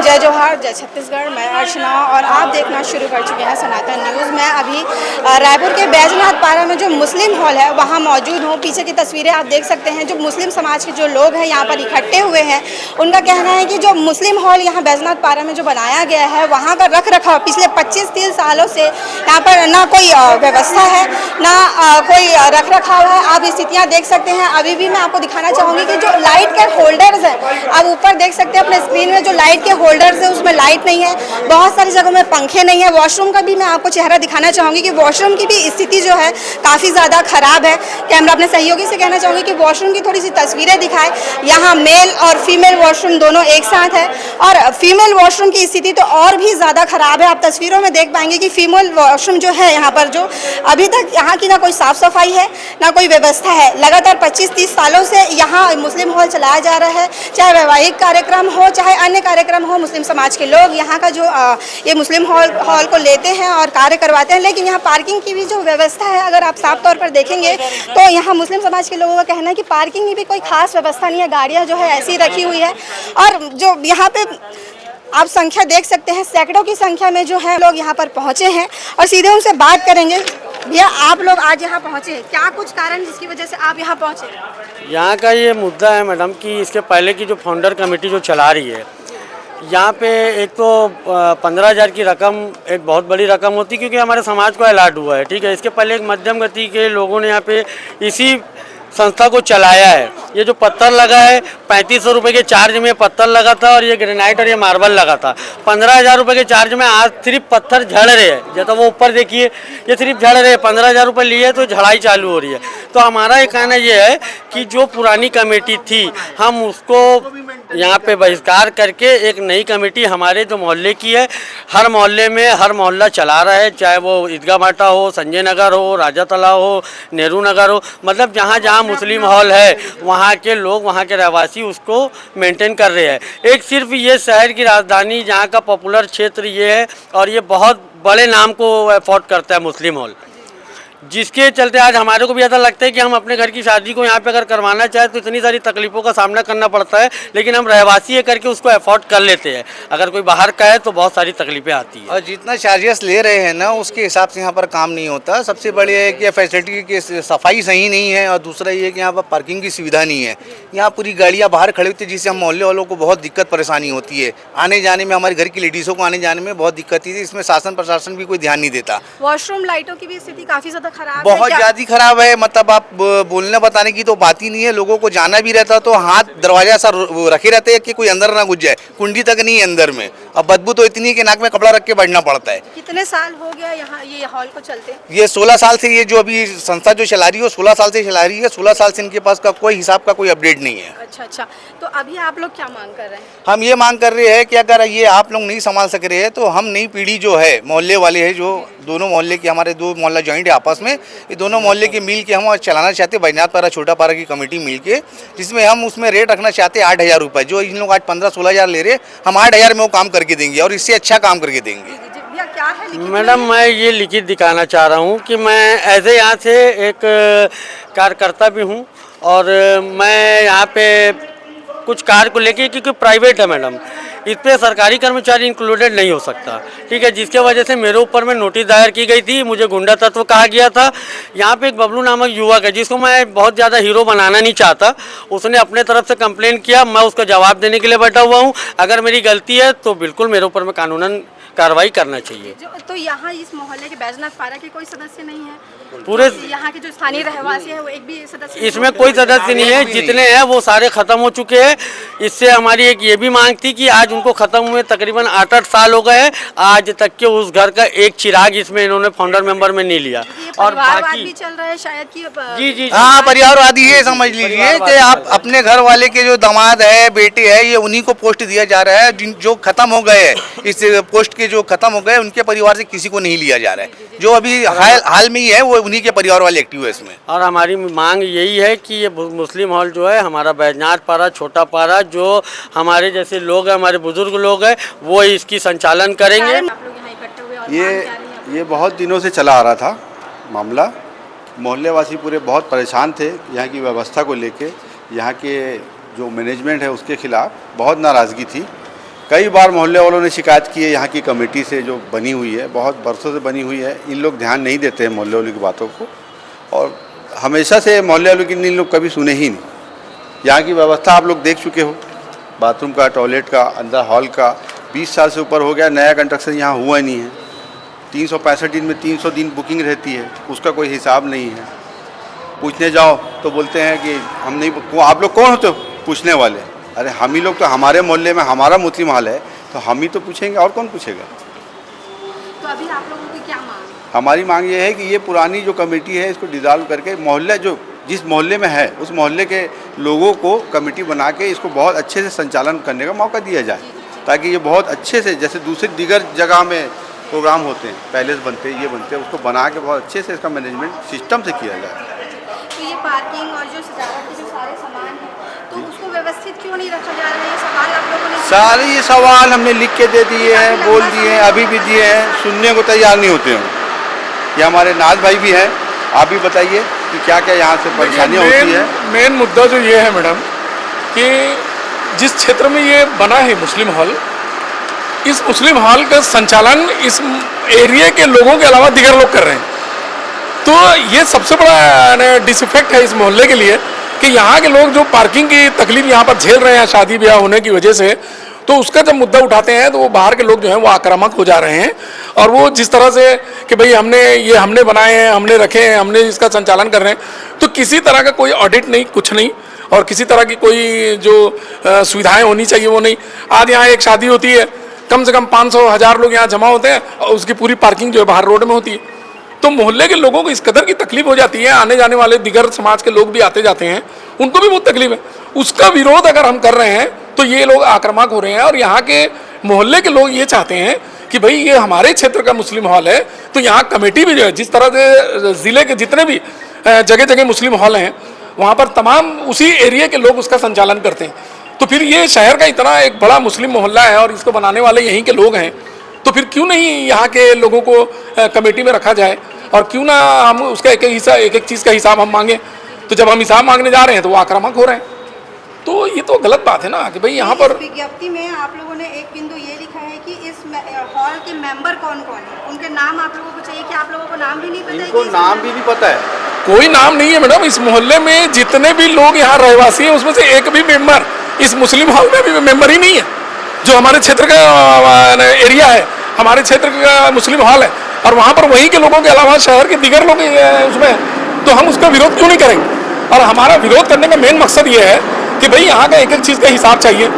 जय जोहार, जय छत्तीसगढ़। मैं अर्चना और आप देखना शुरू कर चुके हैं सनातन न्यूज़। मैं अभी रायपुर के बैजनाथ पारा में जो मुस्लिम हॉल है वहाँ मौजूद हूँ। पीछे की तस्वीरें आप देख सकते हैं। जो मुस्लिम समाज के जो लोग हैं यहाँ पर इकट्ठे हुए हैं, उनका कहना है कि जो मुस्लिम हॉल यहाँ बैजनाथ पारा में जो बनाया गया है, वहाँ का रख रखाव पिछले 25-30 सालों से यहाँ पर ना कोई व्यवस्था है, ना कोई रख रखाव है। आप स्थितियाँ देख सकते हैं। अभी भी मैं आपको दिखाना चाहूँगी कि जो लाइट के होल्डर्स हैं, आप ऊपर देख सकते हैं अपने स्क्रीन में, जो लाइट के होल्डर्स है उसमें लाइट नहीं है। बहुत सारी जगहों में पंखे नहीं है। वॉशरूम का भी मैं आपको चेहरा दिखाना चाहूँगी कि वॉशरूम की भी स्थिति जो है काफ़ी ज़्यादा ख़राब है। कैमरा अपने सहयोगी से कहना चाहूँगी कि वॉशरूम की थोड़ी सी तस्वीरें दिखाएं। यहाँ मेल और फीमेल वॉशरूम दोनों एक साथ है और फीमेल वॉशरूम की स्थिति तो और भी ज़्यादा ख़राब है। आप तस्वीरों में देख पाएंगे कि फीमेल वॉशरूम जो है यहाँ पर, जो अभी तक यहाँ की ना कोई साफ़ सफाई है, ना कोई व्यवस्था है। लगातार 25-30 सालों से यहाँ मुस्लिम हॉल चलाया जा रहा है। चाहे वैवाहिक कार्यक्रम हो, चाहे अन्य कार्यक्रम हो, मुस्लिम समाज के लोग यहाँ का जो ये मुस्लिम हॉल को लेते हैं और कार्य करवाते हैं। लेकिन यहाँ पार्किंग की भी जो व्यवस्था है, अगर आप साफ तौर पर देखेंगे तो यहाँ मुस्लिम समाज के लोगों का कहना है कि पार्किंग की भी कोई खास व्यवस्था नहीं है। गाड़ियाँ जो है ऐसी रखी हुई है और जो यहाँ पे आप संख्या देख सकते हैं, सैकड़ों की संख्या में जो है लोग यहाँ पर पहुँचे हैं और सीधे उनसे बात करेंगे। भैया, आप लोग आज यहाँ पहुँचे हैं, क्या कुछ कारण जिसकी वजह से आप यहाँ पहुँचे? यहाँ का ये मुद्दा है मैडम कि इसके पहले की जो फाउंडर कमेटी जो चला रही है, यहाँ पे एक तो 15,000 की रकम एक बहुत बड़ी रकम होती, क्योंकि हमारे समाज को अलॉट हुआ है। ठीक है, इसके पहले एक मध्यम गति के लोगों ने यहाँ पे इसी संस्था को चलाया है। ये जो पत्थर लगा है, 3500 रुपये के चार्ज में पत्थर लगा था और ये ग्रेनाइट और ये मार्बल लगा था। 15,000 रुपये के चार्ज में आज सिर्फ पत्थर झड़ रहे हैं। जैसा वो ऊपर देखिए, ये सिर्फ झड़ रहे हैं। 15,000 रुपये लिए तो झड़ाई चालू हो रही है। तो हमारा ये कहना ये है कि जो पुरानी कमेटी थी, हम उसको यहाँ पे बहिष्कार करके एक नई कमेटी हमारे जो मोहल्ले की है, हर मोहल्ले में हर मोहल्ला चला रहा है, चाहे वो ईदगाह भाटा हो, संजय नगर हो, राजा तालाब हो, नेहरू नगर हो, मतलब जहाँ जहाँ मुस्लिम हॉल है वहाँ के लोग, वहाँ के रहवासी उसको मेंटेन कर रहे हैं। एक सिर्फ ये शहर की राजधानी, जहाँ का पॉपुलर क्षेत्र ये है और ये बहुत बड़े नाम को अफोर्ड करता है मुस्लिम हॉल, जिसके चलते आज हमारे को भी ऐसा लगता है कि हम अपने घर की शादी को यहाँ पे अगर करवाना चाहें तो इतनी सारी तकलीफ़ों का सामना करना पड़ता है, लेकिन हम रहवासी करके उसको अफोर्ड कर लेते हैं। अगर कोई बाहर का है तो बहुत सारी तकलीफ़ें आती हैं और जितना चार्जेस ले रहे हैं ना, उसके हिसाब से यहाँ पर काम नहीं होता। सबसे बड़ी है कि फैसिलिटी की सफाई सही नहीं है और दूसरा ये कि यहाँ पर पार्किंग की सुविधा नहीं है। यहाँ पूरी गाड़ियाँ बाहर खड़ी होती है, जिससे हम मोहल्ले वालों को बहुत दिक्कत परेशानी होती है। आने जाने में, हमारे घर की लेडीज़ों को आने जाने में बहुत दिक्कत थी। इसमें शासन प्रशासन भी कोई ध्यान नहीं देता। वॉशरूम लाइटों की भी स्थिति काफ़ी ज़्यादा खराब है, बहुत ज़्यादा खराब है। मतलब आप बोलने बताने की तो बात ही नहीं है। लोगों को जाना भी रहता तो हाथ दरवाजा सा रखे रहते हैं कि कोई अंदर ना घुस जाए। कुंडी तक नहीं है अंदर में। अब बदबू तो इतनी है कि नाक में कपड़ा रख के बैठना पड़ता है। कितने साल हो गया यहाँ ये हॉल को चलते? ये 16 साल से, ये जो अभी संस्था जो चला रही है 16 साल से चला रही है। 16 साल से इनके पास का कोई हिसाब का कोई अपडेट नहीं है। अच्छा, तो अभी आप लोग क्या मांग कर रहे हैं? हम ये मांग कर रहे हैं कि अगर ये आप लोग नहीं संभाल सक रहे हैं तो हम नई पीढ़ी जो है, मोहल्ले वाले हैं, जो दोनों मोहल्ले के, हमारे 2 मोहल्ला जॉइंट है आपस में, ये दोनों मोहल्ले के मिल के हम चलाना चाहते हैं। बैजनाथ पारा छोटा पारा की कमेटी मिल के, जिसमें हम उसमें रेट रखना चाहते हैं 8,000 रुपये। जो इन लोग आज 15-16 हज़ार ले रहे, हम 8,000 में वो काम करके देंगे और इससे अच्छा काम करके देंगे। क्या है मैडम, मैं ये लिखित दिखाना चाह रहा हूँ कि मैं ऐसे यहाँ से एक कार्यकर्ता भी हूँ और मैं यहाँ पे कुछ कार्य को लेके, क्योंकि प्राइवेट है मैडम, इस पर सरकारी कर्मचारी इंक्लूडेड नहीं हो सकता। ठीक है, जिसके वजह से मेरे ऊपर में नोटिस दायर की गई थी। मुझे गुंडा तत्व कहा गया था। यहाँ पे एक बबलू नामक युवक है, जिसको मैं बहुत ज़्यादा हीरो बनाना नहीं चाहता। उसने अपने तरफ से कंप्लेंट किया, मैं उसका जवाब देने के लिए बैठा हुआ हूँ। अगर मेरी गलती है तो बिल्कुल मेरे ऊपर में कानूनन कार्रवाई करना चाहिए। तो यहाँ इस मोहल्ले के बैजनाथ पारा के कोई सदस्य नहीं है? पूरे यहाँ के जो स्थानीय रहवासी है वो एक भी सदस्य? इसमें कोई सदस्य नहीं है। जितने हैं वो सारे खत्म हो चुके हैं। इससे हमारी एक ये भी मांग थी कि आज उनको खत्म हुए तकरीबन 8-8 साल हो गए, आज तक के उस घर का एक चिराग इसमें इन्होंने फाउंडर मेंबर में नहीं लिया। और बाकी भी चल रहा है शायद कि जी, हाँ, परिवारवादी है, समझ लीजिए कि आप अपने घर वाले के जो दामाद है, बेटे है, ये उन्हीं को पोस्ट दिया जा रहा है। जो खत्म हो गए हैं, इस पोस्ट के जो खत्म हो गए, उनके परिवार से किसी को नहीं लिया जा रहा है। जो अभी हाल में ही है वो उन्हीं के परिवार वाले एक्टिव है इसमें। और हमारी मांग यही है कि ये मुस्लिम हॉल जो है, हमारा बैजनाथ पारा छोटा पारा, जो हमारे जैसे लोग हैं, हमारे बुजुर्ग लोग हैं, वो इसकी संचालन करेंगे। ये बहुत दिनों से चला आ रहा था मामला। मोहल्ले वासी पूरे बहुत परेशान थे यहाँ की व्यवस्था को लेके। यहाँ के जो मैनेजमेंट है उसके खिलाफ बहुत नाराज़गी थी। कई बार मोहल्ले वालों ने शिकायत की है यहाँ की कमेटी से जो बनी हुई है, बहुत बरसों से बनी हुई है। इन लोग ध्यान नहीं देते हैं मोहल्ले वालों की बातों को, और हमेशा से मोहल्ले वालों की इन लोग कभी सुने ही नहीं। यहाँ की व्यवस्था आप लोग देख चुके हो, बाथरूम का, टॉयलेट का, अंदर हॉल का 20 साल से ऊपर हो गया, नया कंस्ट्रक्शन यहाँ हुआ नहीं है। 365 दिन में 300 दिन बुकिंग रहती है, उसका कोई हिसाब नहीं है। पूछने जाओ तो बोलते हैं कि हम नहीं, आप लोग कौन होते हो पूछने वाले? अरे हम ही लोग तो, हमारे मोहल्ले में हमारा मुस्लिम हाल है तो हम ही तो पूछेंगे, और कौन पूछेगा। तो अभी आप लोगों की क्या मांग? हमारी मांग ये है कि ये पुरानी जो कमेटी है इसको डिसॉल्व करके मोहल्ले जो जिस मोहल्ले में है उस मोहल्ले के लोगों को कमेटी बना के इसको बहुत अच्छे से संचालन करने का मौका दिया जाए, ताकि ये बहुत अच्छे से, जैसे दूसरी दीगर जगह में प्रोग्राम होते हैं, पैलेस बनते हैं, ये बनते हैं, उसको बना के बहुत अच्छे से इसका मैनेजमेंट सिस्टम से किया जाए। तो ये पार्किंग और जो सजावट के जो सारे सामान हैं तो उसको व्यवस्थित क्यों नहीं रखा जा रहा है? ये सवाल आप लोगों ने सारे ये सवाल हमने लिख के दे दिए हैं, बोल दिए हैं, अभी भी दिए हैं, सुनने को तैयार नहीं होते हैं। ये हमारे नाज भाई भी हैं, आप भी बताइए कि क्या क्या यहाँ से परेशानियाँ होती है। मेन मुद्दा जो ये है मैडम कि जिस क्षेत्र में ये बना है मुस्लिम हॉल, इस मुस्लिम हॉल का संचालन इस एरिया के लोगों के अलावा दिगर लोग कर रहे हैं। तो ये सबसे बड़ा डिसइफेक्ट है इस मोहल्ले के लिए कि यहाँ के लोग जो पार्किंग की तकलीफ यहाँ पर झेल रहे हैं शादी ब्याह होने की वजह से, तो उसका जब मुद्दा उठाते हैं तो वो बाहर के लोग जो हैं वो आक्रामक हो जा रहे हैं। और वो जिस तरह से कि भाई हमने बनाए हैं, हमने रखे हैं, हमने इसका संचालन कर रहे हैं, तो किसी तरह का कोई ऑडिट नहीं, कुछ नहीं, और किसी तरह की कोई जो सुविधाएं होनी चाहिए वो नहीं। आज यहाँ एक शादी होती है, कम से कम 500-1000 लोग यहाँ जमा होते हैं और उसकी पूरी पार्किंग जो है बाहर रोड में होती है। तो मोहल्ले के लोगों को इस कदर की तकलीफ हो जाती है, आने जाने वाले दिगर समाज के लोग भी आते जाते हैं, उनको भी बहुत तकलीफ है। उसका विरोध अगर हम कर रहे हैं तो ये लोग आक्रामक हो रहे हैं। और यहाँ के मोहल्ले के लोग ये चाहते हैं कि भाई ये हमारे क्षेत्र का मुस्लिम हॉल है, तो यहाँ कमेटी भी जो है, जिस तरह से ज़िले के जितने भी जगह जगह मुस्लिम हॉल हैं वहाँ पर तमाम उसी एरिया के लोग उसका संचालन करते हैं। तो फिर ये शहर का इतना एक बड़ा मुस्लिम मोहल्ला है और इसको बनाने वाले यहीं के लोग हैं, तो फिर क्यों नहीं यहाँ के लोगों को कमेटी में रखा जाए, और क्यों ना हम उसका एक एक चीज़ का हिसाब हम मांगें। तो जब हम हिसाब मांगने जा रहे हैं तो वो आक्रामक हो रहे हैं, तो ये तो गलत बात है ना कि भाई यहाँ पर। विज्ञप्ति में आप लोगों ने एक बिंदु ये लिखा है कि इस हॉल के मेंबर कौन कौन है, उनके नाम आप लोगों को चाहिए। कि आप लोगों को नाम भी नहीं पता है? इनको नाम भी नहीं पता है, कोई नाम नहीं है मैडम। इस मोहल्ले में जितने भी लोग यहाँ रहवासी हैं उसमें से एक भी मेंबर इस मुस्लिम हॉल में भी मेंबर ही नहीं है। जो हमारे क्षेत्र का एरिया है, हमारे क्षेत्र का मुस्लिम हॉल है, और वहाँ पर वहीं के लोगों के अलावा शहर के दिगर लोग उसमें, तो हम उसका विरोध क्यों नहीं करेंगे? और हमारा विरोध करने का मेन मकसद ये है कि भाई यहाँ का एक एक चीज़ का हिसाब चाहिए।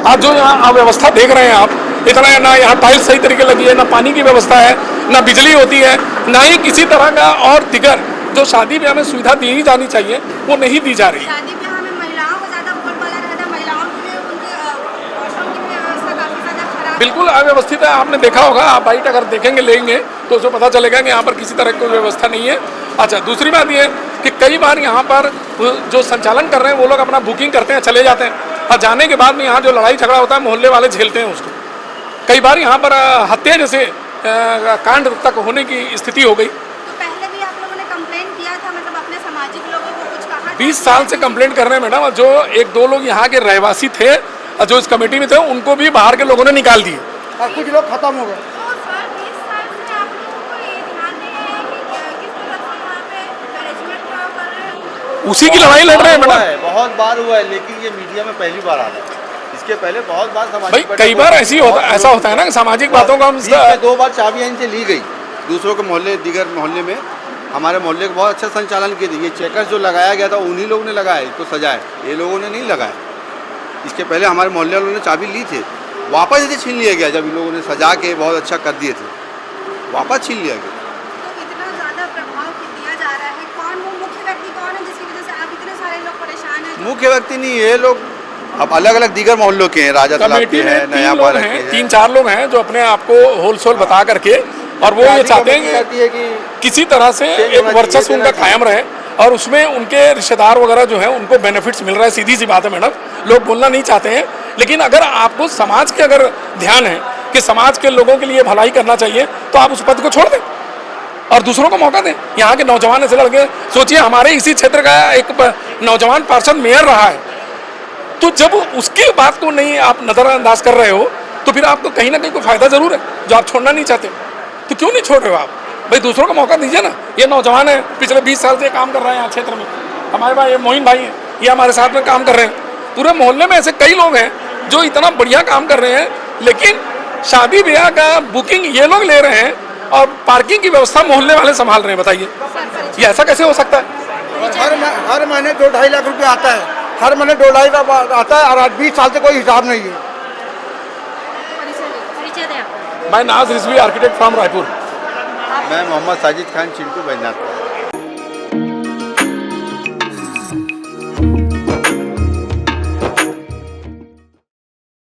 आज जो यहाँ अव्यवस्था देख रहे हैं आप, इतना ना यहाँ टाइल्स सही तरीके लगी है, ना पानी की व्यवस्था है, ना बिजली होती है, ना ही किसी तरह का और दिगर जो शादी ब्याह में सुविधा दी जानी चाहिए वो नहीं दी जा रही। शादी ब्याह में महिलाओं को ज़्यादा बोलबाला रहता है, महिलाओं के लिए उनके वॉशरूम की व्यवस्था काफ़ी ज़्यादा खराब। बिल्कुल अव्यवस्थित है, आपने देखा होगा, आप बाइट अगर देखेंगे लेंगे तो उसको पता चलेगा कि यहाँ पर किसी तरह की कोई व्यवस्था नहीं है। अच्छा, दूसरी बात ये है कि कई बार यहाँ पर जो संचालन कर रहे हैं वो लोग अपना बुकिंग करते हैं, चले जाते हैं, और जाने के बाद में यहाँ जो लड़ाई झगड़ा होता है मोहल्ले वाले झेलते हैं उसको। कई बार यहाँ पर हत्या जैसे कांड तक होने की स्थिति हो गई। तो पहले भी आप लोगों ने कंप्लेंट किया था, मतलब अपने सामाजिक लोगों को कुछ कहा था? 20 साल से कंप्लेंट कर रहे हैं मैडम। जो 1-2 लोग यहाँ के रहवासी थे और जो इस कमेटी में थे उनको भी बाहर के लोगों ने निकाल दिए और कुछ लोग खत्म हो गए। तो सर 20 साल से आप लोगों को ये ध्यान नहीं है कि किस तरह से यहाँ पे मैनेजमेंट कर रहे हैं? उसी की लड़ाई लड़ रहे हैं मैडम। बहुत बार हुआ है, लेकिन ये मीडिया में पहली बार आ रहा है। इसके पहले बहुत बार भाई कई बार ऐसा होता है ना, सामाजिक बातों का हम 2 बार चाबियाँ इनसे ली गई दूसरों के मोहल्ले, दिगर मोहल्ले में। हमारे मोहल्ले का बहुत अच्छा संचालन किए थे। ये चेकर्स जो लगाया गया था उन्हीं लोगों ने लगाया, इसको सजाया, ये लोगों ने नहीं लगाया। इसके पहले हमारे मोहल्ले वालों ने चाबी ली थी, वापस इसे छीन लिया गया। जब इन लोगों ने सजा के बहुत अच्छा कर दिए थे, वापस छीन लिया गया। तो इतना ज़्यादा प्रभाव दिया जा रहा है, कौन वो मुख्य व्यक्ति कौन है जिसकी वजह से आप इतने सारे लोग परेशान हैं? मुख्य व्यक्ति नहीं, ये लोग अब अलग अलग दीगर मोहल्लों के हैं, राजा तालाब के हैं, नया पार्क के हैं, 3-4 लोग हैं जो अपने आप को होलसेल बता करके, और वो ये चाहते हैं कि किसी तरह से एक वर्चस्व उनका कायम रहे, और उसमें उनके रिश्तेदार वगैरह जो है उनको बेनिफिट्स मिल रहा है। सीधी सी बात है मैडम, लोग बोलना नहीं चाहते हैं, लेकिन अगर आपको समाज के अगर ध्यान है कि समाज के लोगों के लिए भलाई करना चाहिए तो आप उस पद को छोड़ दें और दूसरों को मौका दें। यहाँ के नौजवान ऐसे लड़के, सोचिए हमारे इसी क्षेत्र का एक नौजवान पार्षद मेयर रहा है, तो जब उसकी बात को नहीं आप नज़रअंदाज कर रहे हो तो फिर आपको कहीं ना कहीं कोई फायदा जरूर है जो आप छोड़ना नहीं चाहते। तो क्यों नहीं छोड़ रहे हो आप? भाई दूसरों को मौका दीजिए ना। ये नौजवान है, पिछले 20 साल से काम कर रहे हैं यहाँ क्षेत्र में। हमारे भाई ये मोहिन भाई हैं, ये हमारे साथ में काम कर रहे हैं। पूरे मोहल्ले में ऐसे कई लोग हैं जो इतना बढ़िया काम कर रहे हैं, लेकिन शादी ब्याह का बुकिंग ये लोग ले रहे हैं और पार्किंग की व्यवस्था मोहल्ले वाले संभाल रहे हैं। बताइए ये ऐसा कैसे हो सकता है? हर महीने 2-2.5 लाख रुपए आता है, हर महीने 2-2.5 लाख आता है और आज 20 साल से कोई हिसाब नहीं है। मैं नाज रिजवी आर्किटेक्ट फ्रॉम रायपुर। मैं मोहम्मद साजिद खान चिंटू बैजनाथ।